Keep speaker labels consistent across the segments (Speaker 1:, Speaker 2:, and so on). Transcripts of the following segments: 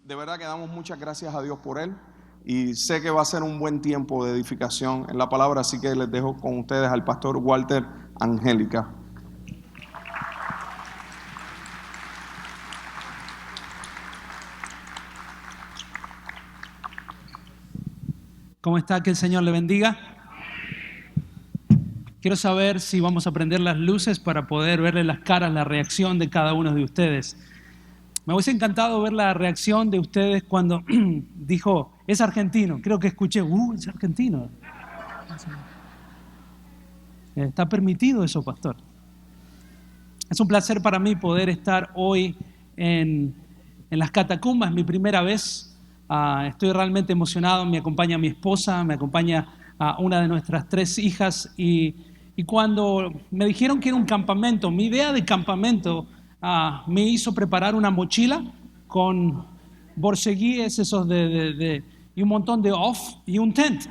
Speaker 1: de verdad que damos muchas gracias a Dios por él y sé que va a ser un buen tiempo de edificación en la palabra, así que les dejo con ustedes al pastor Walter Angélica.
Speaker 2: ¿Cómo está? Que el Señor le bendiga. Quiero saber si vamos a prender las luces para poder verle las caras, la reacción de cada uno de ustedes. Me hubiese encantado ver la reacción de ustedes cuando dijo, es argentino. Creo que escuché, es argentino. Está permitido eso, pastor. Es un placer para mí poder estar hoy en las catacumbas, mi primera vez. Estoy realmente emocionado, me acompaña mi esposa, me acompaña una de nuestras 3 hijas y cuando me dijeron que era un campamento, mi idea de campamento me hizo preparar una mochila con borceguíes esos y un montón de off y un tent.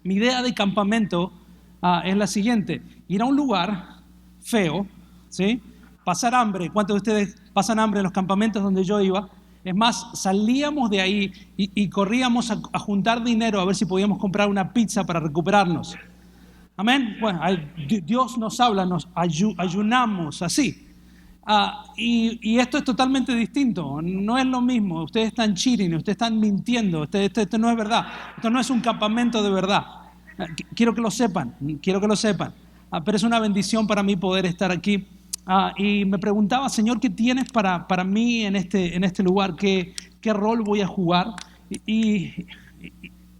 Speaker 2: Mi idea de campamento es la siguiente: ir a un lugar feo, ¿sí? Pasar hambre. ¿Cuántos de ustedes pasan hambre en los campamentos donde yo iba? Es más, salíamos de ahí y corríamos a juntar dinero a ver si podíamos comprar una pizza para recuperarnos. Amén. Bueno, Dios nos habla, nos ayunamos así. Y esto es totalmente distinto, no es lo mismo. Ustedes están cheating, ustedes están mintiendo, esto no es verdad, esto no es un campamento de verdad. Quiero que lo sepan, pero es una bendición para mí poder estar aquí. Y me preguntaba, Señor, ¿qué tienes para mí en este lugar? ¿Qué rol voy a jugar? Y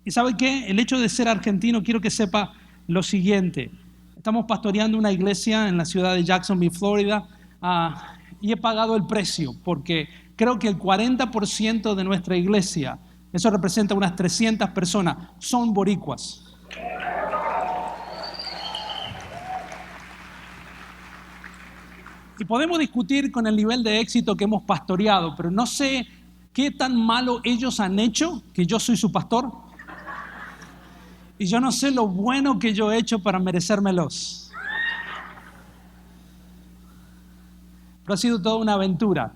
Speaker 2: ¿sabe qué? El hecho de ser argentino, quiero que sepa lo siguiente. Estamos pastoreando una iglesia en la ciudad de Jacksonville, Florida, y he pagado el precio porque creo que el 40% de nuestra iglesia, eso representa unas 300 personas, son boricuas. Y podemos discutir con el nivel de éxito que hemos pastoreado, pero no sé qué tan malo ellos han hecho que yo soy su pastor. Y yo no sé lo bueno que yo he hecho para merecérmelos. Pero ha sido toda una aventura.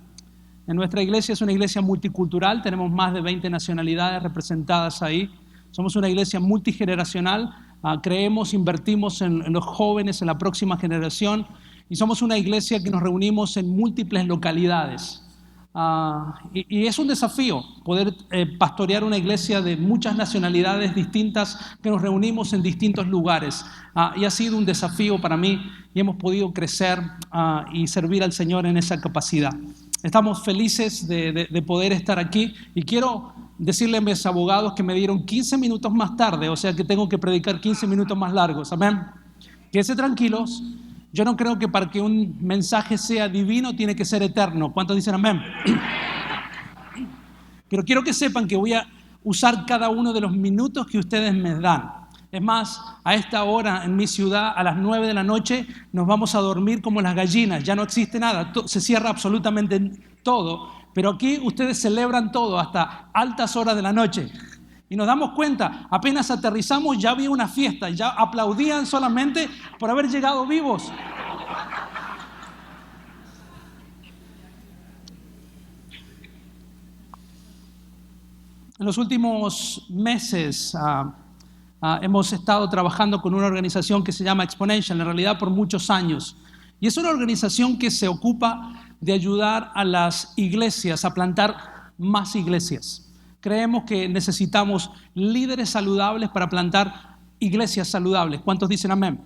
Speaker 2: En nuestra iglesia es una iglesia multicultural, tenemos más de 20 nacionalidades representadas ahí. Somos una iglesia multigeneracional, creemos, invertimos en los jóvenes, en la próxima generación. Y somos una iglesia que nos reunimos en múltiples localidades. Y es un desafío poder pastorear una iglesia de muchas nacionalidades distintas que nos reunimos en distintos lugares. Y ha sido un desafío para mí y hemos podido crecer y servir al Señor en esa capacidad. Estamos felices de poder estar aquí y quiero decirle a mis abogados que me dieron 15 minutos más tarde, o sea que tengo que predicar 15 minutos más largos. Amén. Quédense tranquilos. Yo no creo que para que un mensaje sea divino tiene que ser eterno. ¿Cuántos dicen amén? Pero quiero que sepan que voy a usar cada uno de los minutos que ustedes me dan. Es más, a esta hora en mi ciudad, a las 9 de la noche, nos vamos a dormir como las gallinas. Ya no existe nada, se cierra absolutamente todo. Pero aquí ustedes celebran todo hasta altas horas de la noche. Y nos damos cuenta, apenas aterrizamos ya había una fiesta, ya aplaudían solamente por haber llegado vivos. En los últimos meses hemos estado trabajando con una organización que se llama Exponential, en realidad por muchos años. Y es una organización que se ocupa de ayudar a las iglesias a plantar más iglesias. Creemos que necesitamos líderes saludables para plantar iglesias saludables. ¿Cuántos dicen amén?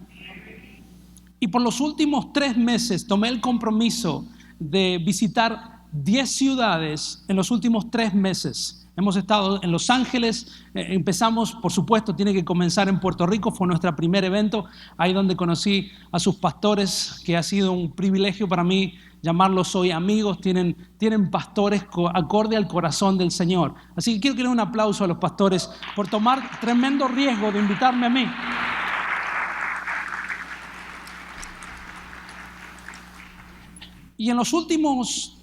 Speaker 2: Y por los últimos 3 meses tomé el compromiso de visitar 10 ciudades en los últimos 3 meses. Hemos estado en Los Ángeles, empezamos, por supuesto, tiene que comenzar en Puerto Rico, fue nuestro primer evento, ahí donde conocí a sus pastores, que ha sido un privilegio para mí llamarlos hoy amigos, tienen pastores acorde al corazón del Señor. Así que quiero que den un aplauso a los pastores por tomar tremendo riesgo de invitarme a mí. Y en los últimos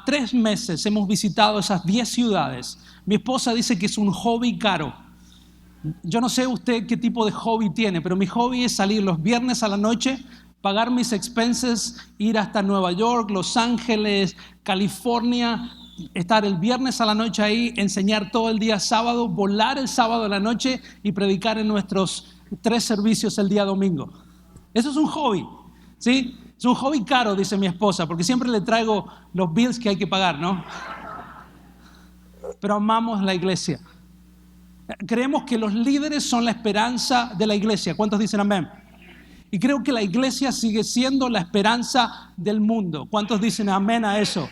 Speaker 2: 3 meses hemos visitado esas 10 ciudades. Mi esposa dice que es un hobby caro. Yo no sé usted qué tipo de hobby tiene, pero mi hobby es salir los viernes a la noche, pagar mis expenses, ir hasta Nueva York, Los Ángeles, California, estar el viernes a la noche ahí, enseñar todo el día sábado, volar el sábado a la noche y predicar en nuestros 3 servicios el día domingo. Eso es un hobby, ¿sí? Es un hobby caro, dice mi esposa, porque siempre le traigo los bills que hay que pagar, ¿no? Pero amamos la iglesia. Creemos que los líderes son la esperanza de la iglesia. ¿Cuántos dicen amén? Y creo que la iglesia sigue siendo la esperanza del mundo. ¿Cuántos dicen amén a eso?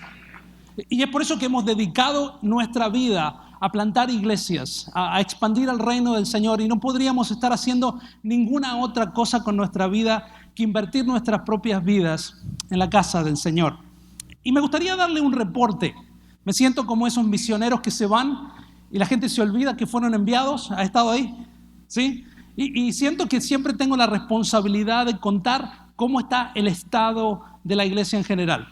Speaker 2: Y es por eso que hemos dedicado nuestra vida a plantar iglesias, a expandir el reino del Señor, y no podríamos estar haciendo ninguna otra cosa con nuestra vida que invertir nuestras propias vidas en la casa del Señor. Y me gustaría darle un reporte. Me siento como esos misioneros que se van y la gente se olvida que fueron enviados. ¿Ha estado ahí? ¿Sí? Y siento que siempre tengo la responsabilidad de contar cómo está el estado de la iglesia en general.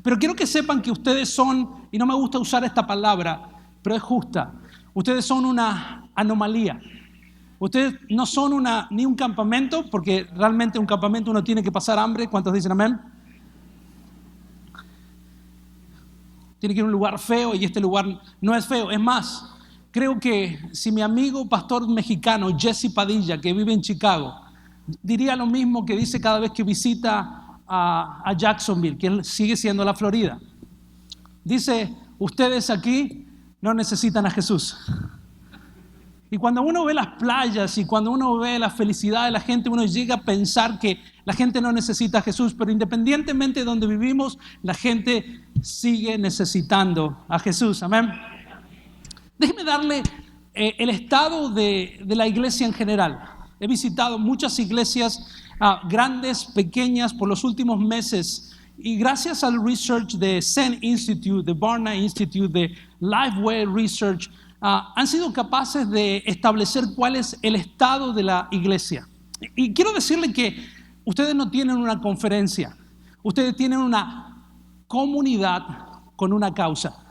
Speaker 2: Pero quiero que sepan que ustedes son, y no me gusta usar esta palabra, pero es justa, ustedes son una anomalía. Ustedes no son ni un campamento, porque realmente un campamento uno tiene que pasar hambre. ¿Cuántos dicen amén? Tiene que ir a un lugar feo y este lugar no es feo. Es más, creo que si mi amigo pastor mexicano Jesse Padilla, que vive en Chicago, diría lo mismo que dice cada vez que visita a Jacksonville, que sigue siendo la Florida. Dice, ustedes aquí no necesitan a Jesús. Y cuando uno ve las playas y cuando uno ve la felicidad de la gente, uno llega a pensar que la gente no necesita a Jesús, pero independientemente de donde vivimos, la gente sigue necesitando a Jesús. Amén. Déjeme darle el estado de la iglesia en general. He visitado muchas iglesias grandes, pequeñas, por los últimos meses. Y gracias al research de Zen Institute, de Barna Institute, de Lifeway Research, han sido capaces de establecer cuál es el estado de la iglesia. Y quiero decirle que ustedes no tienen una conferencia, ustedes tienen una comunidad con una causa.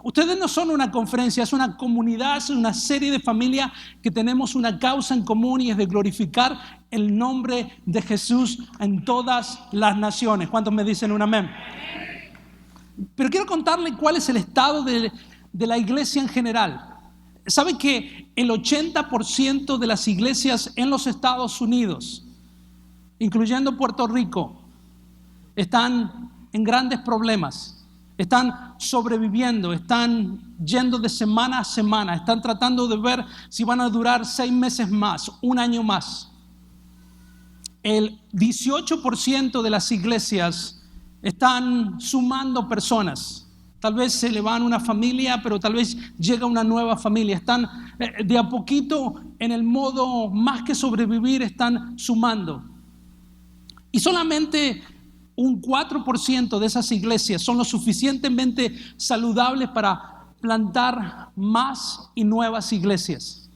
Speaker 2: Ustedes no son una conferencia, es una comunidad, es una serie de familias que tenemos una causa en común, y es de glorificar el nombre de Jesús en todas las naciones. ¿Cuántos me dicen un amén? Pero quiero contarle cuál es el estado de la iglesia en general. ¿Sabe que el 80% de las iglesias en los Estados Unidos, incluyendo Puerto Rico, están en grandes problemas? Están sobreviviendo, están yendo de semana a semana, están tratando de ver si van a durar 6 meses más, 1 año más. El 18% de las iglesias están sumando personas. Tal vez se le van una familia, pero tal vez llega una nueva familia. Están de a poquito en el modo más que sobrevivir, están sumando. Y solamente un 4% de esas iglesias son lo suficientemente saludables para plantar más y nuevas iglesias.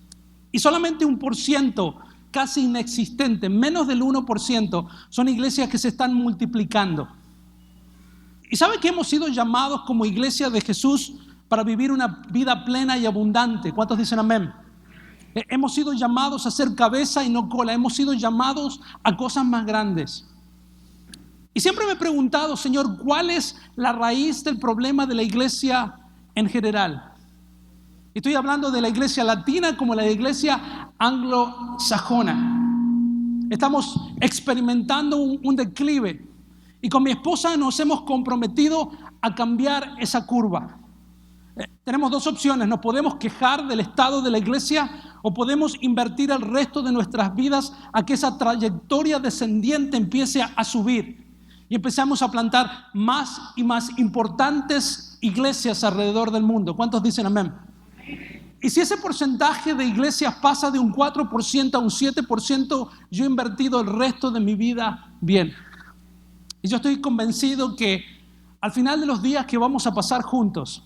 Speaker 2: Y solamente 1%, casi inexistente, menos del 1%, son iglesias que se están multiplicando. ¿Y sabe que hemos sido llamados como iglesia de Jesús para vivir una vida plena y abundante? ¿Cuántos dicen amén? Hemos sido llamados a ser cabeza y no cola. Hemos sido llamados a cosas más grandes. Y siempre me he preguntado, Señor, ¿cuál es la raíz del problema de la iglesia en general? Estoy hablando de la iglesia latina como la iglesia anglosajona. Estamos experimentando un declive. Y con mi esposa nos hemos comprometido a cambiar esa curva. Tenemos 2 opciones: nos podemos quejar del estado de la iglesia o podemos invertir el resto de nuestras vidas a que esa trayectoria descendiente empiece a subir y empezamos a plantar más y más importantes iglesias alrededor del mundo. ¿Cuántos dicen amén? Y si ese porcentaje de iglesias pasa de un 4% a un 7%, yo he invertido el resto de mi vida bien. Y yo estoy convencido que al final de los días que vamos a pasar juntos,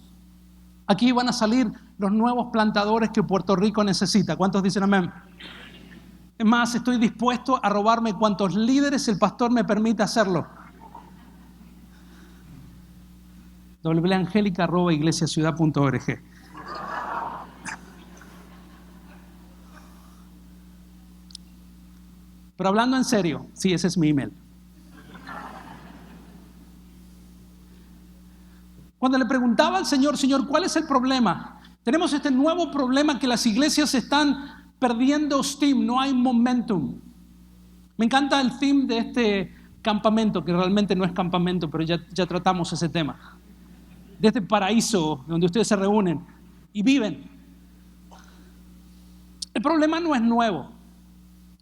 Speaker 2: aquí van a salir los nuevos plantadores que Puerto Rico necesita. ¿Cuántos dicen amén? Es más, estoy dispuesto a robarme cuantos líderes el pastor me permita hacerlo. www.angelica@iglesiaciudad.org. Pero hablando en serio, sí, ese es mi email. Cuando le preguntaba al Señor, Señor, ¿cuál es el problema? Tenemos este nuevo problema que las iglesias están perdiendo steam, no hay momentum. Me encanta el theme de este campamento, que realmente no es campamento, pero ya tratamos ese tema. De este paraíso donde ustedes se reúnen y viven. El problema no es nuevo.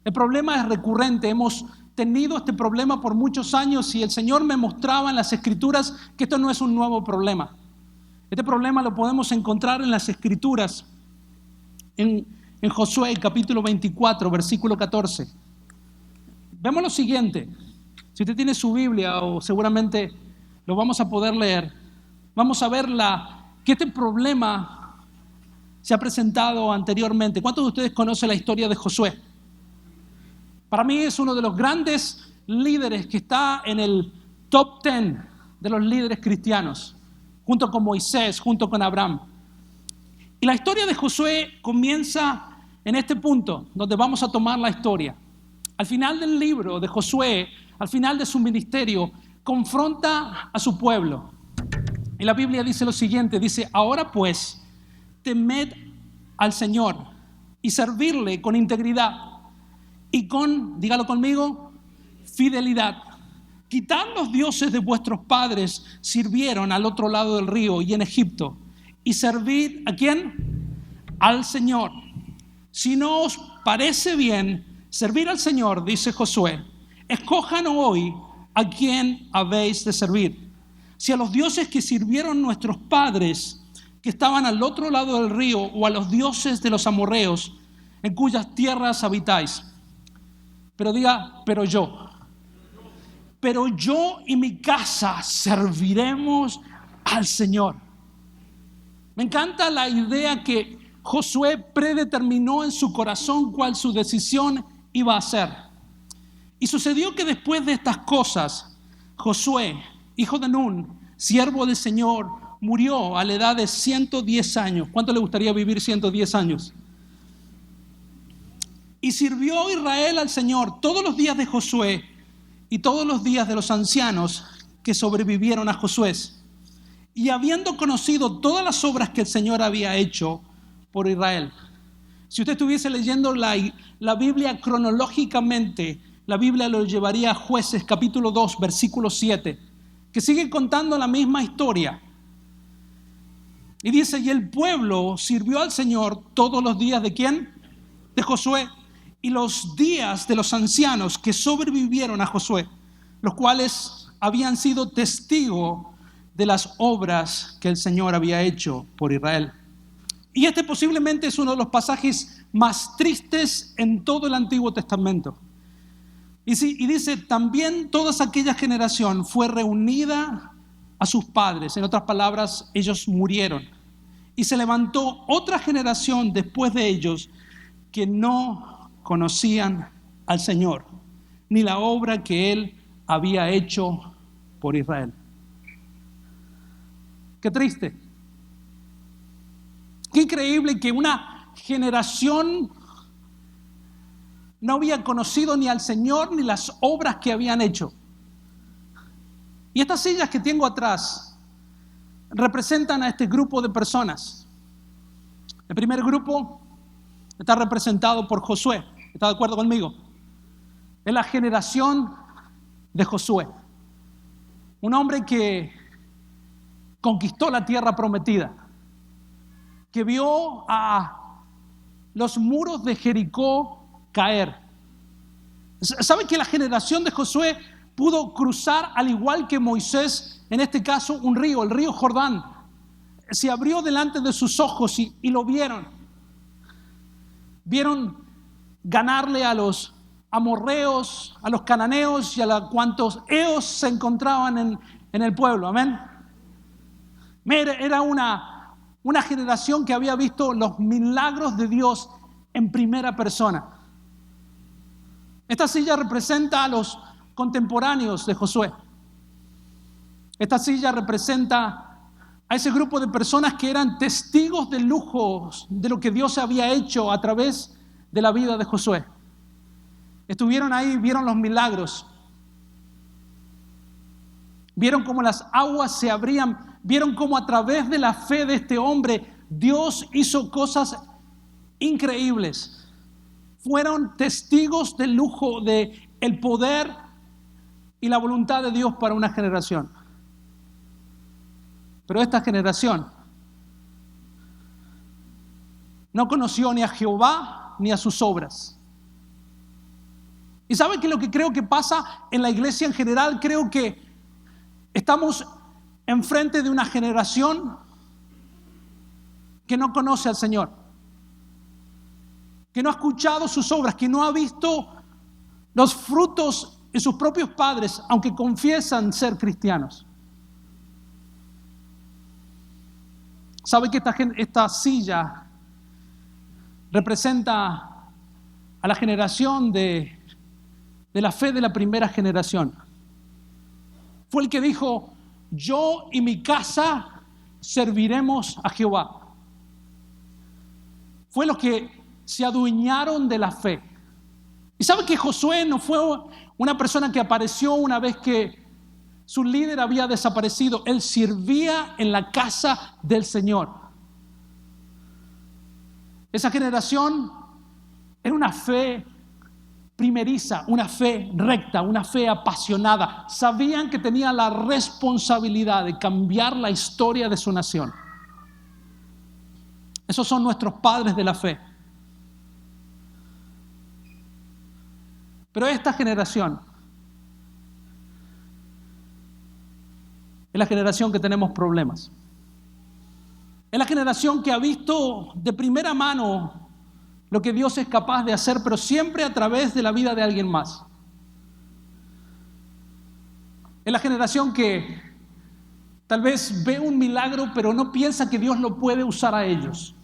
Speaker 2: El problema es recurrente. Hemos tenido este problema por muchos años y el Señor me mostraba en las Escrituras que esto no es un nuevo problema. Este problema lo podemos encontrar en las Escrituras, en Josué capítulo 24, versículo 14. Vemos lo siguiente. Si usted tiene su Biblia, o seguramente lo vamos a poder leer, vamos a ver que este problema se ha presentado anteriormente. ¿Cuántos de ustedes conocen la historia de Josué? Para mí es uno de los grandes líderes que está en el top 10 de los líderes cristianos, junto con Moisés, junto con Abraham. Y la historia de Josué comienza en este punto, donde vamos a tomar la historia. Al final del libro de Josué, al final de su ministerio, confronta a su pueblo. Y la Biblia dice lo siguiente, dice, ahora pues, temed al Señor y servirle con integridad y con, dígalo conmigo, fidelidad. Quitad los dioses de vuestros padres, sirvieron al otro lado del río y en Egipto, y servid, ¿a quién? Al Señor. Si no os parece bien servir al Señor, dice Josué, escojan hoy a quién habéis de servir. Si a los dioses que sirvieron nuestros padres, que estaban al otro lado del río, o a los dioses de los amorreos, en cuyas tierras habitáis. Pero diga, pero yo y mi casa serviremos al Señor. Me encanta la idea que Josué predeterminó en su corazón cuál su decisión iba a ser. Y sucedió que después de estas cosas, Josué, hijo de Nun, siervo del Señor, murió a la edad de 110 años. ¿Cuánto le gustaría vivir 110 años? Y sirvió Israel al Señor todos los días de Josué y todos los días de los ancianos que sobrevivieron a Josué. Y habiendo conocido todas las obras que el Señor había hecho por Israel. Si usted estuviese leyendo la Biblia cronológicamente, la Biblia lo llevaría a Jueces capítulo 2, versículo 7, que sigue contando la misma historia. Y dice, y el pueblo sirvió al Señor todos los días ¿de quién? De Josué. Y los días de los ancianos que sobrevivieron a Josué, los cuales habían sido testigos de las obras que el Señor había hecho por Israel. Y este posiblemente es uno de los pasajes más tristes en todo el Antiguo Testamento. Y dice, también toda aquella generación fue reunida a sus padres. En otras palabras, ellos murieron. Y se levantó otra generación después de ellos que no conocían al Señor, ni la obra que Él había hecho por Israel. Qué triste. Qué increíble que una generación no había conocido ni al Señor ni las obras que habían hecho. Y estas sillas que tengo atrás representan a este grupo de personas. El primer grupo está representado por Josué. ¿Está de acuerdo conmigo? Es la generación de Josué. Un hombre que conquistó la tierra prometida, que vio a los muros de Jericó caer. ¿Saben que la generación de Josué pudo cruzar, al igual que Moisés, en este caso un río, el río Jordán? Se abrió delante de sus ojos y lo vieron. Vieron ganarle a los amorreos, a los cananeos y a cuantos eos se encontraban en el pueblo. Amén. Era una generación que había visto los milagros de Dios en primera persona. Esta silla representa a los contemporáneos de Josué. Esta silla representa a ese grupo de personas que eran testigos de lujos de lo que Dios había hecho a través de la vida de Josué. Estuvieron ahí, vieron los milagros. Vieron cómo las aguas se abrían vieron cómo a través de la fe de este hombre Dios hizo cosas increíbles. Fueron testigos del lujo, de el poder y la voluntad de Dios para una generación. Pero esta generación no conoció ni a Jehová ni a sus obras. ¿Y sabe qué es lo que creo que pasa en la iglesia en general? Creo que estamos enfrente de una generación que no conoce al Señor, que no ha escuchado sus obras, que no ha visto los frutos de sus propios padres, aunque confiesan ser cristianos. ¿Sabe que esta silla representa a la generación de la fe de la primera generación? Fue el que dijo: yo y mi casa serviremos a Jehová. Fue los que se adueñaron de la fe. Y sabe que Josué no fue una persona que apareció una vez que su líder había desaparecido. Él servía en la casa del Señor. Esa generación era una fe primeriza, una fe recta, una fe apasionada. Sabían que tenía la responsabilidad de cambiar la historia de su nación. Esos son nuestros padres de la fe. Pero esta generación es la generación que tenemos problemas. Es la generación que ha visto de primera mano lo que Dios es capaz de hacer, pero siempre a través de la vida de alguien más. Es la generación que tal vez ve un milagro, pero no piensa que Dios lo puede usar a ellos.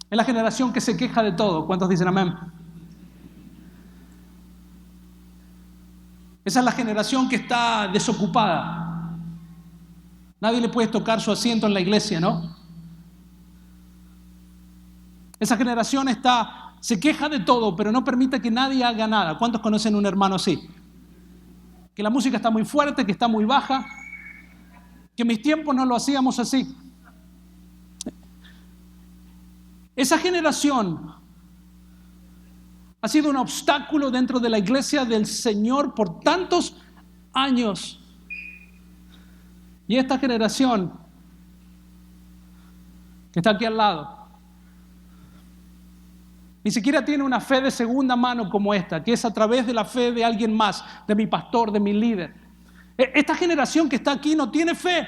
Speaker 2: Es la generación que se queja de todo. ¿Cuántos dicen amén? Esa es la generación que está desocupada. Nadie le puede tocar su asiento en la iglesia, ¿no? Esa generación se queja de todo, pero no permite que nadie haga nada. ¿Cuántos conocen un hermano así? Que la música está muy fuerte, que está muy baja, que en mis tiempos no lo hacíamos así. Esa generación ha sido un obstáculo dentro de la iglesia del Señor por tantos años. Y esta generación que está aquí al lado ni siquiera tiene una fe de segunda mano como esta, que es a través de la fe de alguien más, de mi pastor, de mi líder. Esta generación que está aquí no tiene fe.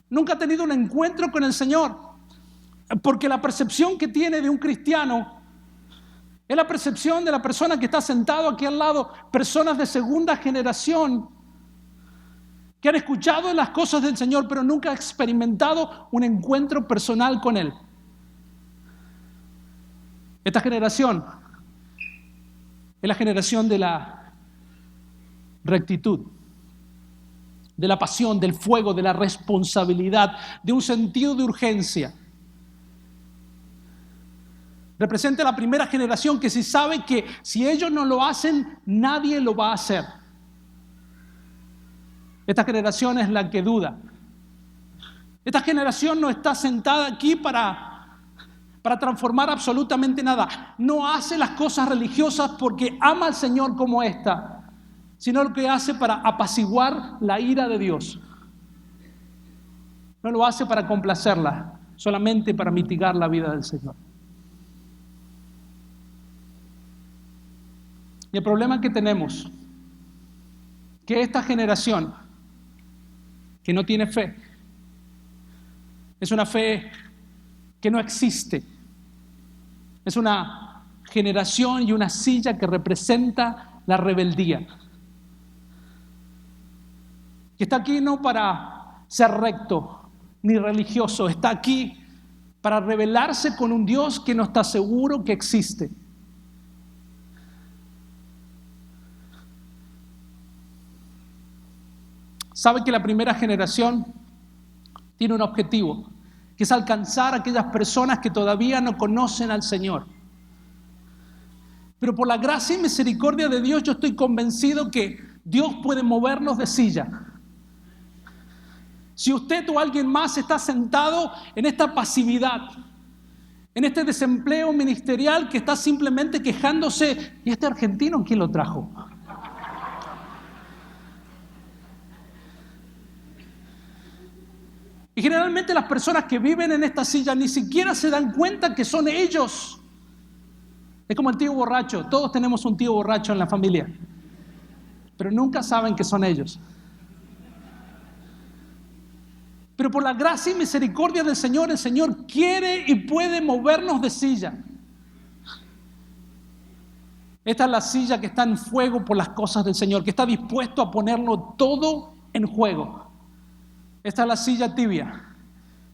Speaker 2: Nunca ha tenido un encuentro con el Señor. Porque la percepción que tiene de un cristiano es la percepción de la persona que está sentado aquí al lado, personas de segunda generación que han escuchado las cosas del Señor, pero nunca han experimentado un encuentro personal con Él. Esta generación es la generación de la rectitud, de la pasión, del fuego, de la responsabilidad, de un sentido de urgencia. Representa la primera generación que sí sabe que si ellos no lo hacen, nadie lo va a hacer. Esta generación es la que duda. Esta generación no está sentada aquí para transformar absolutamente nada. No hace las cosas religiosas porque ama al Señor como esta, sino lo que hace para apaciguar la ira de Dios. No lo hace para complacerla, solamente para mitigar la vida del Señor. Y el problema que tenemos, que esta generación que no tiene fe, es una fe que no existe. Es una generación y una silla que representa la rebeldía. Que está aquí no para ser recto ni religioso, está aquí para rebelarse con un Dios que no está seguro que existe. Sabe que la primera generación tiene un objetivo, que es alcanzar a aquellas personas que todavía no conocen al Señor. Pero por la gracia y misericordia de Dios, yo estoy convencido que Dios puede movernos de silla. Si usted o alguien más está sentado en esta pasividad, en este desempleo ministerial que está simplemente quejándose, ¿y este argentino quién lo trajo? Y generalmente las personas que viven en esta silla ni siquiera se dan cuenta que son ellos. Es como el tío borracho. Todos tenemos un tío borracho en la familia, pero nunca saben que son ellos. Pero por la gracia y misericordia del Señor, el Señor quiere y puede movernos de silla. Esta es la silla que está en fuego por las cosas del Señor, que está dispuesto a ponerlo todo en juego. Esta es la silla tibia.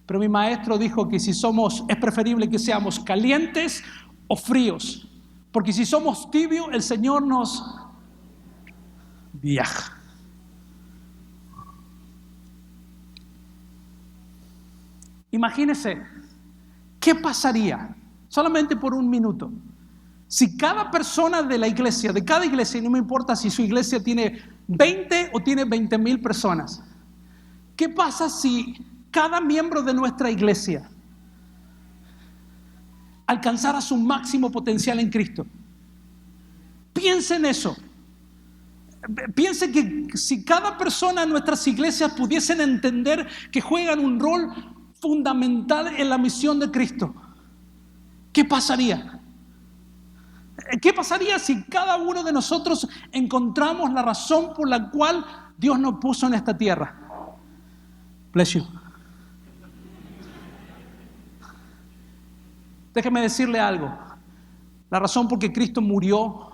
Speaker 2: Pero mi maestro dijo que es preferible que seamos calientes o fríos. Porque si somos tibios, el Señor nos viaja. Imagínese, ¿qué pasaría solamente por un minuto si cada persona de la iglesia, de cada iglesia, y no me importa si su iglesia tiene 20 o tiene 20,000 personas, ¿qué pasa si cada miembro de nuestra iglesia alcanzara su máximo potencial en Cristo? Piense en eso. Piense que si cada persona en nuestras iglesias pudiesen entender que juegan un rol fundamental en la misión de Cristo, ¿qué pasaría? ¿Qué pasaría si cada uno de nosotros encontramos la razón por la cual Dios nos puso en esta tierra? Bless you. Déjeme decirle algo. La razón por que Cristo murió,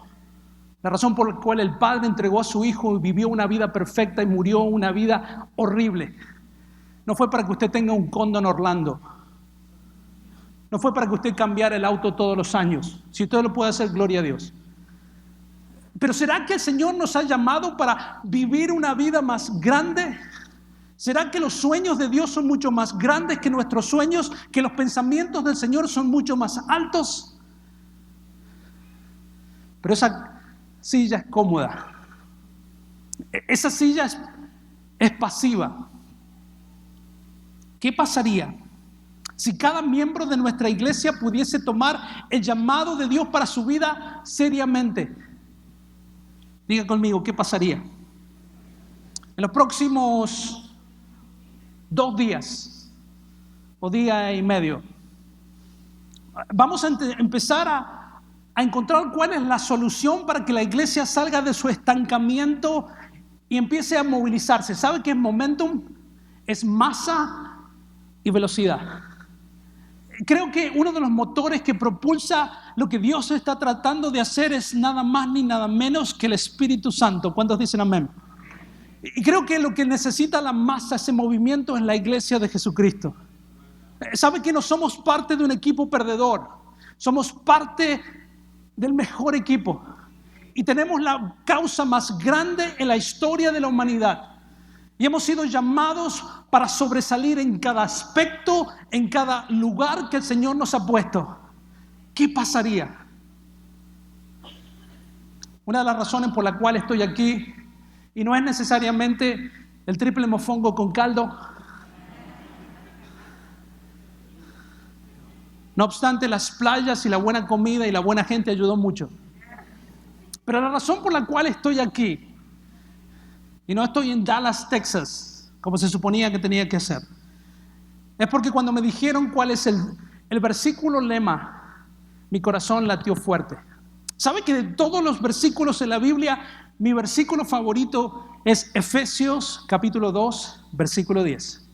Speaker 2: la razón por la cual el Padre entregó a su Hijo y vivió una vida perfecta y murió una vida horrible, no fue para que usted tenga un condo en Orlando. No fue para que usted cambiara el auto todos los años. Si usted lo puede hacer, gloria a Dios. Pero ¿será que el Señor nos ha llamado para vivir una vida más grande? ¿Será que los sueños de Dios son mucho más grandes que nuestros sueños? ¿Que los pensamientos del Señor son mucho más altos? Pero esa silla es cómoda. Esa silla es pasiva. ¿Qué pasaría si cada miembro de nuestra iglesia pudiese tomar el llamado de Dios para su vida seriamente? Diga conmigo, ¿qué pasaría? En los próximos 2 días o día y medio vamos a empezar a encontrar cuál es la solución para que la iglesia salga de su estancamiento y empiece a movilizarse. ¿Sabe qué es momentum? Es masa y velocidad. Creo que uno de los motores que propulsa lo que Dios está tratando de hacer es nada más ni nada menos que el Espíritu Santo. ¿Cuántos dicen amén? Y creo que lo que necesita la masa, ese movimiento, es la iglesia de Jesucristo. ¿Sabe que no somos parte de un equipo perdedor? Somos parte del mejor equipo. Y tenemos la causa más grande en la historia de la humanidad. Y hemos sido llamados para sobresalir en cada aspecto, en cada lugar que el Señor nos ha puesto. ¿Qué pasaría? Una de las razones por la cual estoy aquí, y no es necesariamente el triple mofongo con caldo, no obstante, las playas y la buena comida y la buena gente ayudó mucho. Pero la razón por la cual estoy aquí, y no estoy en Dallas, Texas, como se suponía que tenía que hacer, es porque cuando me dijeron cuál es el versículo lema, mi corazón latió fuerte. ¿Sabe que de todos los versículos en la Biblia, mi versículo favorito es Efesios capítulo 2, versículo 10?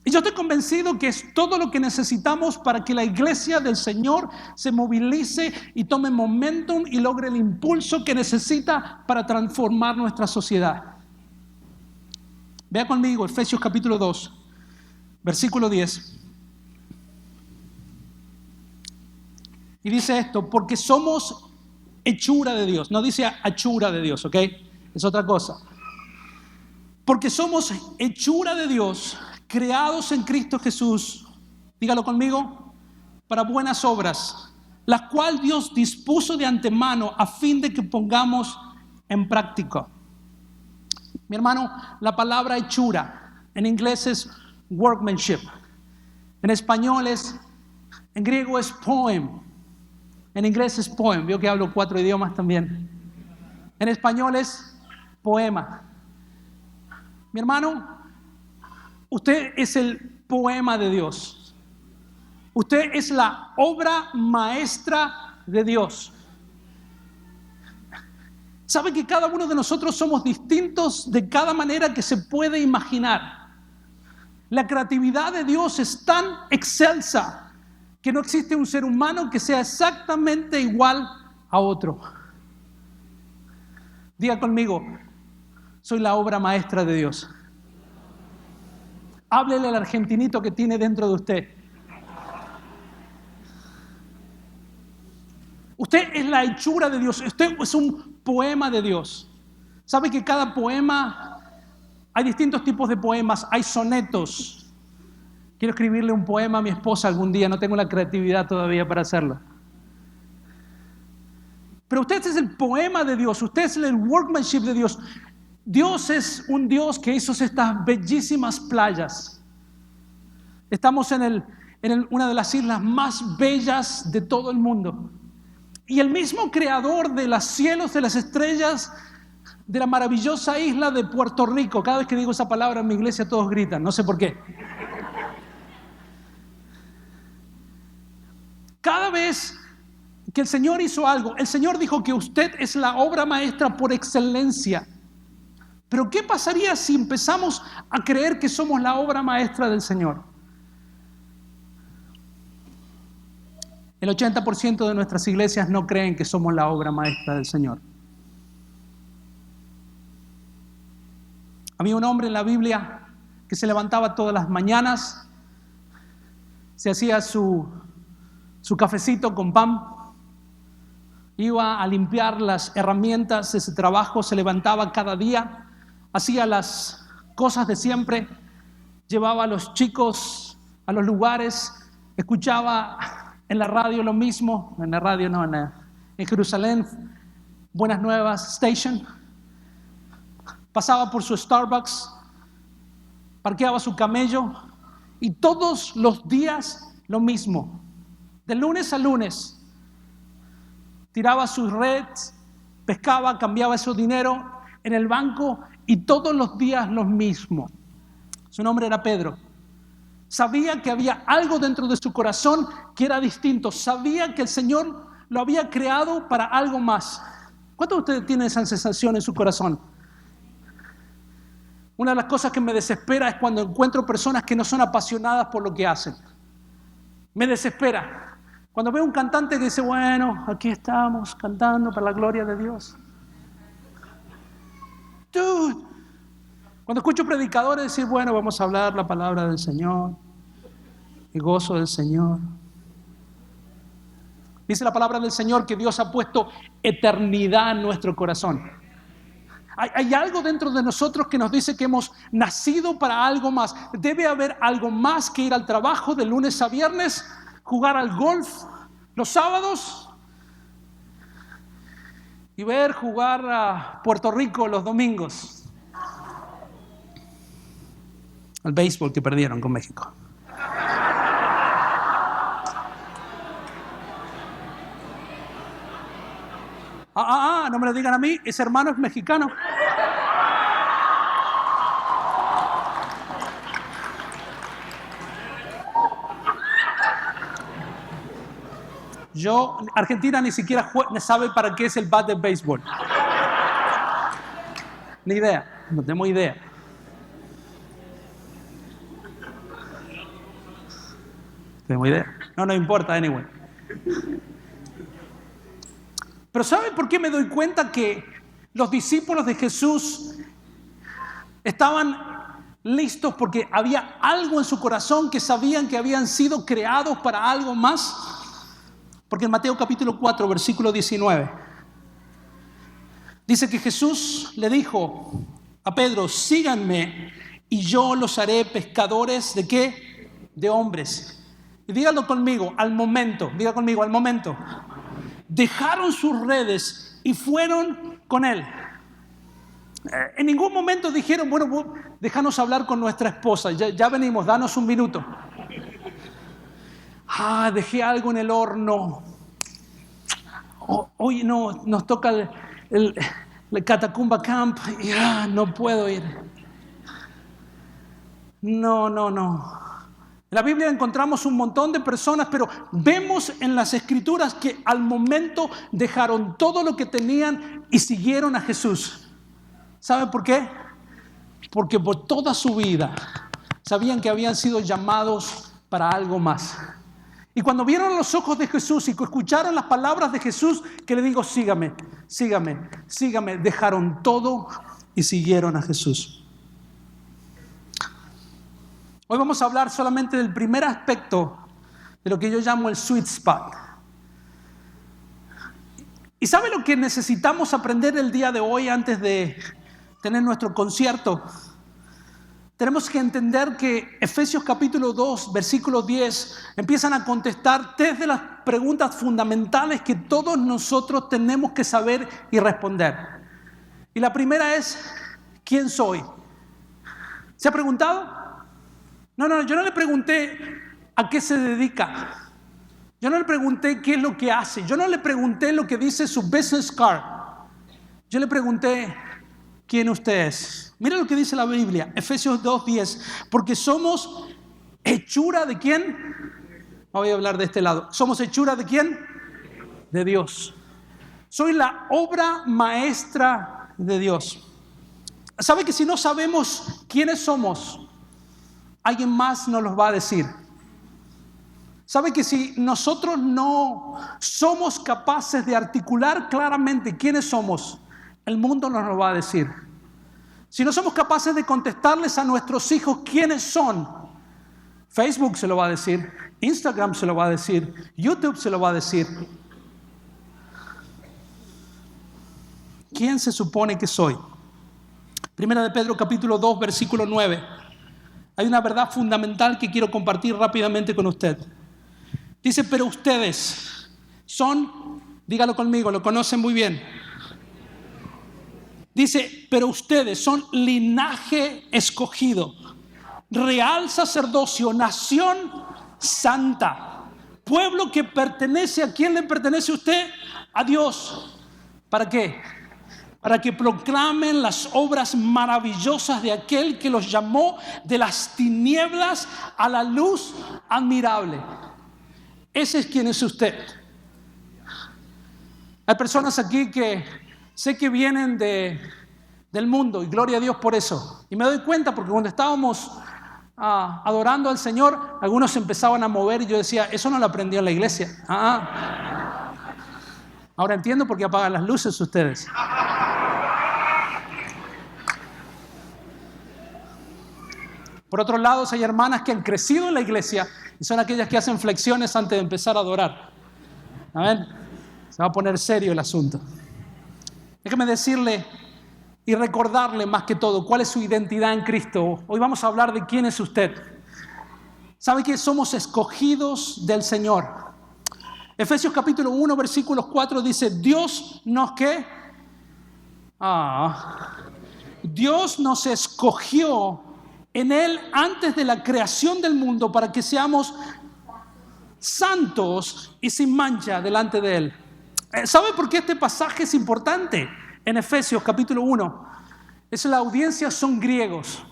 Speaker 2: Y yo estoy convencido que es todo lo que necesitamos para que la iglesia del Señor se movilice y tome momentum y logre el impulso que necesita para transformar nuestra sociedad. Vea conmigo Efesios capítulo 2, versículo 10. Y dice esto: porque somos hechura de Dios. No dice hachura de Dios, ¿ok? Es otra cosa. Porque somos hechura de Dios, creados en Cristo Jesús, dígalo conmigo, para buenas obras, las cuales Dios dispuso de antemano a fin de que pongamos en práctica. Mi hermano, la palabra hechura en inglés es workmanship. En español en griego es poem. En inglés es poem. Veo que hablo 4 idiomas también. En español es poema. Mi hermano, usted es el poema de Dios. Usted es la obra maestra de Dios. ¿Sabe que cada uno de nosotros somos distintos de cada manera que se puede imaginar? La creatividad de Dios es tan excelsa que no existe un ser humano que sea exactamente igual a otro. Diga conmigo, soy la obra maestra de Dios. Háblele al argentinito que tiene dentro de usted. Usted es la hechura de Dios. Usted es un poema de Dios. ¿Sabe que cada poema, hay distintos tipos de poemas? Hay sonetos. Quiero escribirle un poema a mi esposa algún día. No tengo la creatividad todavía para hacerlo. Pero usted es el poema de Dios. Usted es el workmanship de Dios. Dios es un Dios que hizo estas bellísimas playas. Estamos en una de las islas más bellas de todo el mundo. Y el mismo creador de los cielos, de las estrellas, de la maravillosa isla de Puerto Rico. Cada vez que digo esa palabra en mi iglesia todos gritan, no sé por qué. Cada vez que el Señor hizo algo, el Señor dijo que usted es la obra maestra por excelencia. Pero ¿qué pasaría si empezamos a creer que somos la obra maestra del Señor? El 80% de nuestras iglesias no creen que somos la obra maestra del Señor. Había un hombre en la Biblia que se levantaba todas las mañanas, se hacía su cafecito con pan, iba a limpiar las herramientas de ese trabajo, se levantaba cada día, hacía las cosas de siempre, llevaba a los chicos a los lugares, escuchaba en la radio lo mismo, en la radio no, en Jerusalén, Buenas Nuevas Station, pasaba por su Starbucks, parqueaba su camello y todos los días lo mismo, de lunes a lunes, tiraba sus redes, pescaba, cambiaba ese dinero en el banco y todos los días lo mismo. Su nombre era Pedro. Sabía que había algo dentro de su corazón que era distinto. Sabía que el Señor lo había creado para algo más. ¿Cuántos de ustedes tienen esa sensación en su corazón? Una de las cosas que me desespera es cuando encuentro personas que no son apasionadas por lo que hacen. Me desespera. Cuando veo un cantante que dice, bueno, aquí estamos cantando para la gloria de Dios. Dude. Cuando escucho predicadores decir, bueno, vamos a hablar la palabra del Señor, el gozo del Señor. Dice la palabra del Señor que Dios ha puesto eternidad en nuestro corazón. Hay algo dentro de nosotros que nos dice que hemos nacido para algo más. Debe haber algo más que ir al trabajo de lunes a viernes, jugar al golf los sábados y ver jugar a Puerto Rico los domingos. Al béisbol que perdieron con México. No me lo digan a mí, ese hermano es mexicano. Argentina ni siquiera sabe para qué es el bat de béisbol. Ni idea, no tengo idea. ¿Tengo idea? No importa, anyway. Pero ¿sabe por qué me doy cuenta que los discípulos de Jesús estaban listos? Porque había algo en su corazón que sabían que habían sido creados para algo más. Porque en Mateo capítulo 4, versículo 19, dice que Jesús le dijo a Pedro, síganme y yo los haré pescadores ¿de qué? De hombres. Y díganlo conmigo, al momento, diga conmigo, al momento. Dejaron sus redes y fueron con él. En ningún momento dijeron, bueno, déjanos hablar con nuestra esposa, ya venimos, danos un minuto. Dejé algo en el horno. Hoy no, nos toca el Catacumba Camp y no puedo ir. No. En la Biblia encontramos un montón de personas, pero vemos en las Escrituras que al momento dejaron todo lo que tenían y siguieron a Jesús. ¿Sabe por qué? Porque por toda su vida sabían que habían sido llamados para algo más. Y cuando vieron los ojos de Jesús y escucharon las palabras de Jesús, que le digo, sígame, dejaron todo y siguieron a Jesús. Hoy vamos a hablar solamente del primer aspecto de lo que yo llamo el sweet spot. ¿Y sabe lo que necesitamos aprender el día de hoy antes de tener nuestro concierto? Tenemos que entender que Efesios capítulo 2, versículo 10 empiezan a contestar tres de las preguntas fundamentales que todos nosotros tenemos que saber y responder. Y la primera es, ¿quién soy? ¿Se ha preguntado? No, yo no le pregunté a qué se dedica. Yo no le pregunté qué es lo que hace. Yo no le pregunté lo que dice su business card. Yo le pregunté, ¿quién usted es? Mira lo que dice la Biblia, Efesios 2:10. Porque somos hechura de ¿quién? Voy a hablar de este lado. ¿Somos hechura de quién? De Dios. Soy la obra maestra de Dios. ¿Sabe que si no sabemos quiénes somos, alguien más nos los va a decir? ¿Sabe que si nosotros no somos capaces de articular claramente quiénes somos, el mundo nos lo va a decir? Si no somos capaces de contestarles a nuestros hijos quiénes son, Facebook se lo va a decir, Instagram se lo va a decir, YouTube se lo va a decir. ¿Quién se supone que soy? Primera de Pedro capítulo 2, versículo 9. Hay una verdad fundamental que quiero compartir rápidamente con usted. Dice, pero ustedes son, dígalo conmigo, lo conocen muy bien. Dice, pero ustedes son linaje escogido, real sacerdocio, nación santa, pueblo que pertenece, ¿a quién le pertenece usted? A Dios. ¿Para qué? Para que proclamen las obras maravillosas de aquel que los llamó de las tinieblas a la luz admirable. Ese es quien es usted. Hay personas aquí que sé que vienen del mundo y gloria a Dios por eso. Y me doy cuenta porque cuando estábamos adorando al Señor, algunos se empezaban a mover y yo decía, eso no lo aprendí en la iglesia. Ahora entiendo por qué apagan las luces ustedes. Por otro lado, hay hermanas que han crecido en la iglesia y son aquellas que hacen flexiones antes de empezar a adorar. ¿Amén? Se va a poner serio el asunto. Déjeme decirle y recordarle más que todo cuál es su identidad en Cristo. Hoy vamos a hablar de quién es usted. ¿Sabe que somos escogidos del Señor? Efesios capítulo 1, versículos 4 dice, Dios nos ¿qué? Dios nos escogió en Él antes de la creación del mundo para que seamos santos y sin mancha delante de Él. ¿Sabe por qué este pasaje es importante? En Efesios capítulo 1, la audiencia son griegos.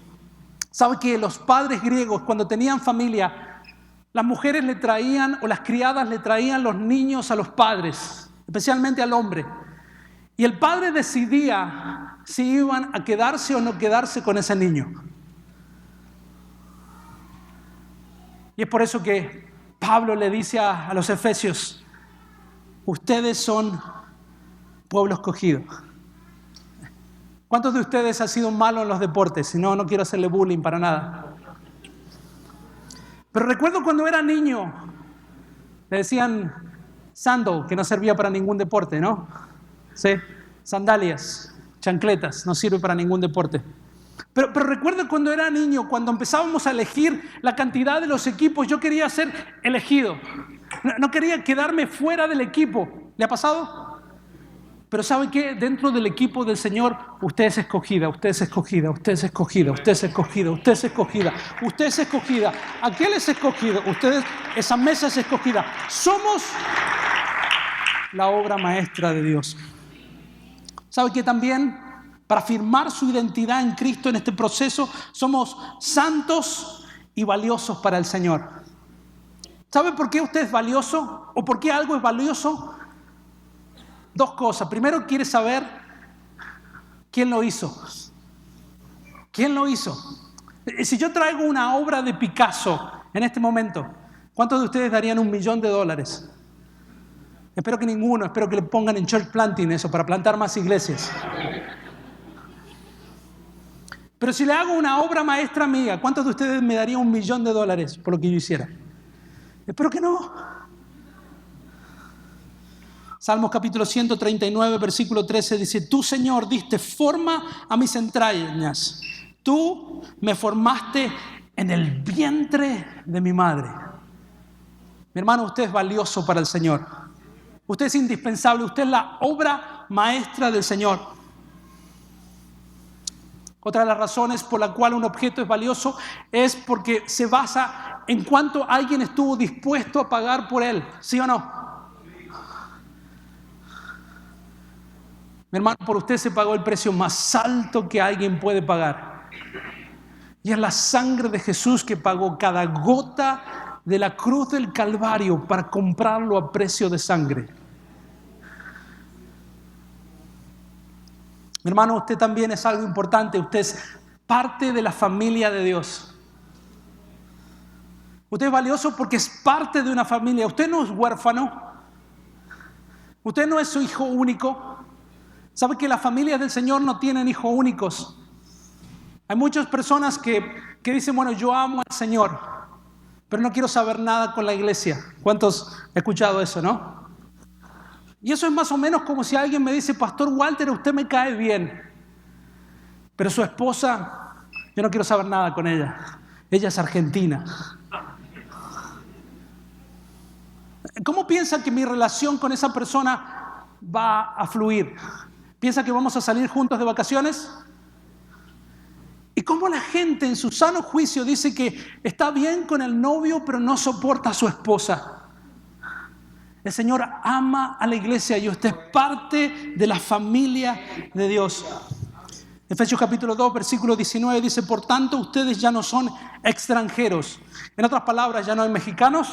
Speaker 2: ¿Sabe que los padres griegos cuando tenían familia, las mujeres le traían o las criadas le traían los niños a los padres, especialmente al hombre? Y el padre decidía si iban a quedarse o no quedarse con ese niño. Y es por eso que Pablo le dice a los efesios, ustedes son pueblo escogido. ¿Cuántos de ustedes han sido malos en los deportes? Si no, no quiero hacerle bullying para nada. Pero recuerdo cuando era niño, le decían sandal, que no servía para ningún deporte, ¿no? Sí, sandalias, chancletas, no sirve para ningún deporte. Pero recuerdo cuando era niño, cuando empezábamos a elegir la cantidad de los equipos, yo quería ser elegido. No quería quedarme fuera del equipo. ¿Le ha pasado? Pero ¿sabe qué? Dentro del equipo del Señor, usted es escogida, usted es escogida, usted es escogida, usted es escogida, usted es escogida, usted es escogida. Aquel es escogido, ustedes, esa mesa es escogida. Somos la obra maestra de Dios. ¿Sabe qué también? Para afirmar su identidad en Cristo en este proceso, somos santos y valiosos para el Señor. ¿Sabe por qué usted es valioso? ¿O por qué algo es valioso? Dos cosas. Primero, quiere saber quién lo hizo. ¿Quién lo hizo? Si yo traigo una obra de Picasso en este momento, ¿cuántos de ustedes darían $1.000.000? Espero que ninguno. Espero que le pongan en church planting eso, para plantar más iglesias. Pero si le hago una obra maestra mía, ¿cuántos de ustedes me darían $1.000.000 por lo que yo hiciera? Espero que no. Salmos capítulo 139, versículo 13 dice: Tú, Señor, diste forma a mis entrañas. Tú me formaste en el vientre de mi madre. Mi hermano, usted es valioso para el Señor. Usted es indispensable. Usted es la obra maestra del Señor. Otra de las razones por la cual un objeto es valioso es porque se basa en cuánto alguien estuvo dispuesto a pagar por él. ¿Sí o no? Mi hermano, por usted se pagó el precio más alto que alguien puede pagar. Y es la sangre de Jesús que pagó cada gota de la cruz del Calvario para comprarlo a precio de sangre. Mi hermano, usted también es algo importante. Usted es parte de la familia de Dios. Usted es valioso porque es parte de una familia. Usted no es huérfano. Usted no es su hijo único. ¿Sabe que las familias del Señor no tienen hijos únicos? Hay muchas personas que dicen, bueno, yo amo al Señor, pero no quiero saber nada con la iglesia. ¿Cuántos han escuchado eso, no? Y eso es más o menos como si alguien me dice, Pastor Walter, usted me cae bien, pero su esposa, yo no quiero saber nada con ella. Ella es argentina. ¿Cómo piensa que mi relación con esa persona va a fluir? ¿Piensa que vamos a salir juntos de vacaciones? ¿Y cómo la gente en su sano juicio dice que está bien con el novio, pero no soporta a su esposa? El Señor ama a la iglesia y usted es parte de la familia de Dios. Efesios capítulo 2, versículo 19 dice: por tanto, ustedes ya no son extranjeros. En otras palabras, ya no hay mexicanos,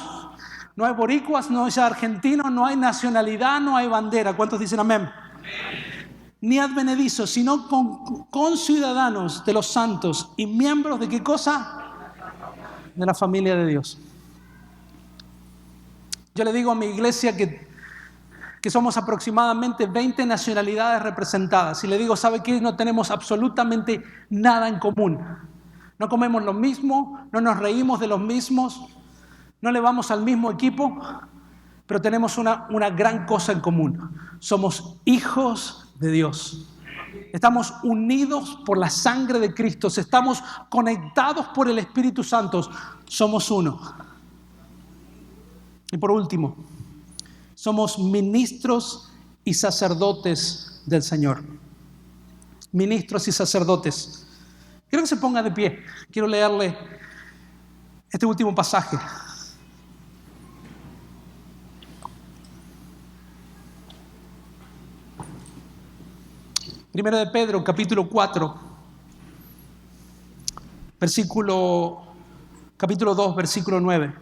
Speaker 2: no hay boricuas, no hay argentinos, no hay nacionalidad, no hay bandera. ¿Cuántos dicen amén? Ni advenedizos, sino con ciudadanos de los santos y miembros de ¿qué cosa? De la familia de Dios. Yo le digo a mi iglesia que somos aproximadamente 20 nacionalidades representadas. Y le digo, ¿sabe qué? No tenemos absolutamente nada en común. No comemos lo mismo, no nos reímos de los mismos, no le vamos al mismo equipo, pero tenemos una gran cosa en común. Somos hijos de Dios. Estamos unidos por la sangre de Cristo. Estamos conectados por el Espíritu Santo. Somos uno. Y por último, somos ministros y sacerdotes del Señor. Ministros y sacerdotes. Quiero que se ponga de pie. Quiero leerle este último pasaje. Primero de Pedro, capítulo 4, capítulo 2, versículo 9.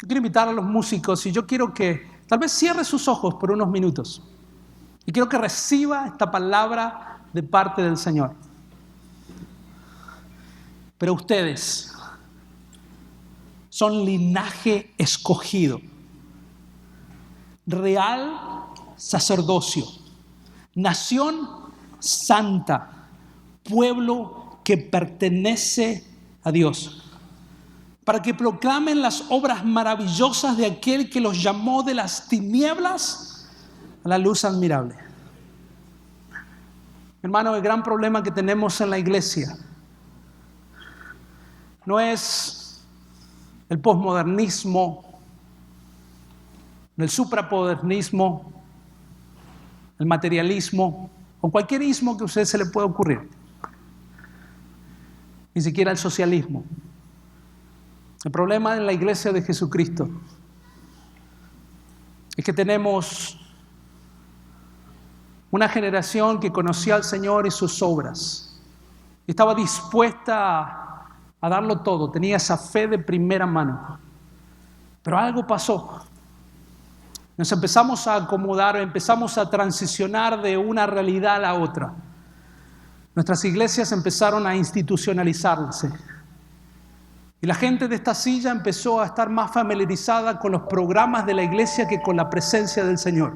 Speaker 2: Yo quiero invitar a los músicos y yo quiero que tal vez cierre sus ojos por unos minutos. Y quiero que reciba esta palabra de parte del Señor. Pero ustedes son linaje escogido, real sacerdocio, nación santa, pueblo que pertenece a Dios, para que proclamen las obras maravillosas de aquel que los llamó de las tinieblas a la luz admirable. Hermano, el gran problema que tenemos en la iglesia no es el posmodernismo, el supramodernismo, el materialismo o cualquier ismo que a usted se le pueda ocurrir. Ni siquiera el socialismo. El problema en la iglesia de Jesucristo es que tenemos una generación que conocía al Señor y sus obras. Estaba dispuesta a darlo todo. Tenía esa fe de primera mano. Pero algo pasó. Nos empezamos a acomodar, empezamos a transicionar de una realidad a la otra. Nuestras iglesias empezaron a institucionalizarse. Y la gente de esta silla empezó a estar más familiarizada con los programas de la iglesia que con la presencia del Señor.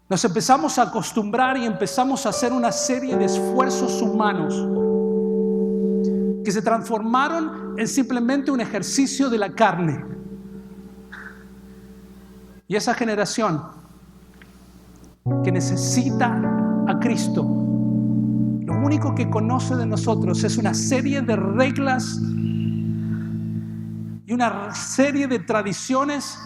Speaker 2: Nos empezamos a acostumbrar y empezamos a hacer una serie de esfuerzos humanos que se transformaron en simplemente un ejercicio de la carne. Y esa generación que necesita a Cristo, lo único que conoce de nosotros es una serie de reglas y una serie de tradiciones,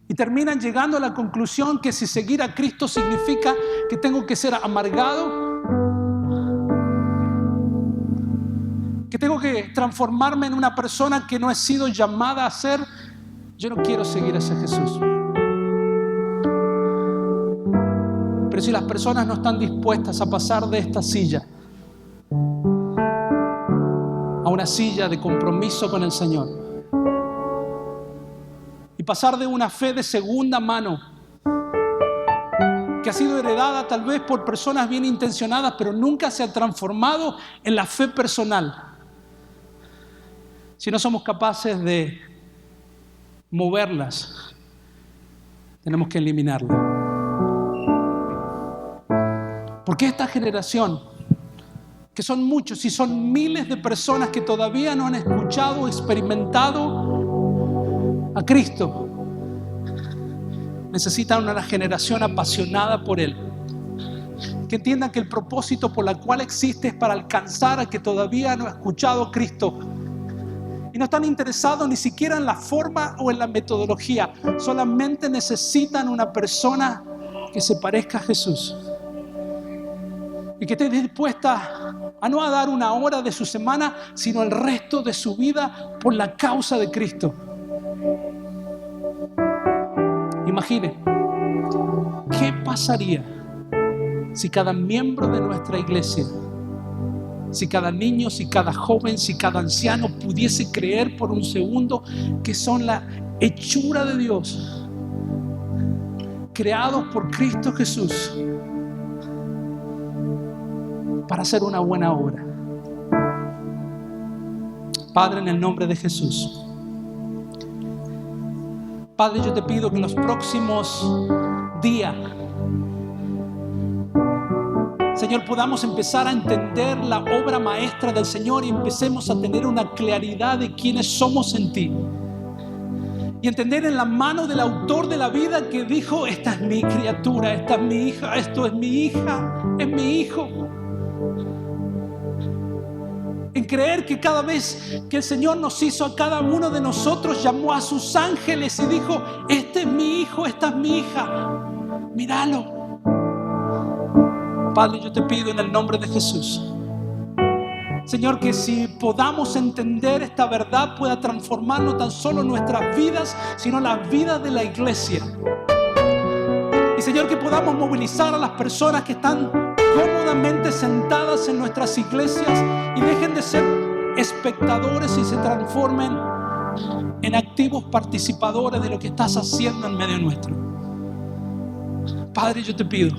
Speaker 2: y terminan llegando a la conclusión que si seguir a Cristo significa que tengo que ser amargado, que tengo que transformarme en una persona que no he sido llamada a ser. Yo no quiero seguir a ese Jesús. Pero si las personas no están dispuestas a pasar de esta silla a una silla de compromiso con el Señor y pasar de una fe de segunda mano que ha sido heredada tal vez por personas bien intencionadas, pero nunca se ha transformado en la fe personal, si no somos capaces de moverlas, tenemos que eliminarlas. Porque esta generación, que son muchos y son miles de personas que todavía no han escuchado o experimentado a Cristo, necesitan una generación apasionada por Él, que entiendan que el propósito por el cual existe es para alcanzar a que todavía no ha escuchado a Cristo y no están interesados ni siquiera en la forma o en la metodología. Solamente necesitan una persona que se parezca a Jesús y que esté dispuesta a no dar una hora de su semana, sino el resto de su vida por la causa de Cristo. Imagine, ¿qué pasaría si cada miembro de nuestra iglesia, si cada niño, si cada joven, si cada anciano pudiese creer por un segundo que son la hechura de Dios, creados por Cristo Jesús para hacer una buena obra? Padre, en el nombre de Jesús, Padre, yo te pido que en los próximos días, Señor, podamos empezar a entender la obra maestra del Señor y empecemos a tener una claridad de quiénes somos en ti. Y entender en la mano del autor de la vida que dijo: esta es mi criatura, esta es mi hija, esto es mi hija, es mi hijo. En creer que cada vez que el Señor nos hizo a cada uno de nosotros, llamó a sus ángeles y dijo: este es mi hijo, esta es mi hija, míralo. Padre, yo te pido en el nombre de Jesús, Señor, que si podamos entender esta verdad, pueda transformar no tan solo nuestras vidas, sino las vidas de la iglesia. Y Señor, que podamos movilizar a las personas que están cómodamente sentadas en nuestras iglesias y dejen de ser espectadores y se transformen en activos participadores de lo que estás haciendo en medio nuestro. Padre, yo te pido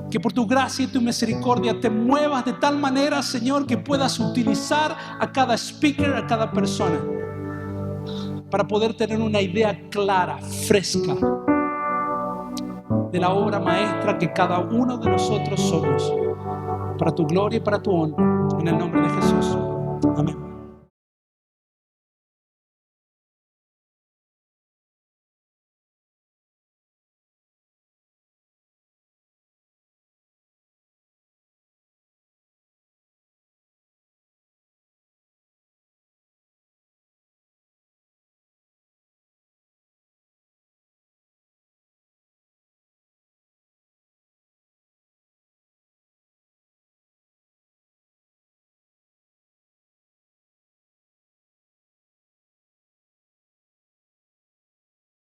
Speaker 2: que por tu gracia y tu misericordia te muevas de tal manera, Señor, que puedas utilizar a cada speaker, a cada persona, para poder tener una idea clara, fresca, de la obra maestra que cada uno de nosotros somos, para tu gloria y para tu honra, en el nombre de Jesús. Amén.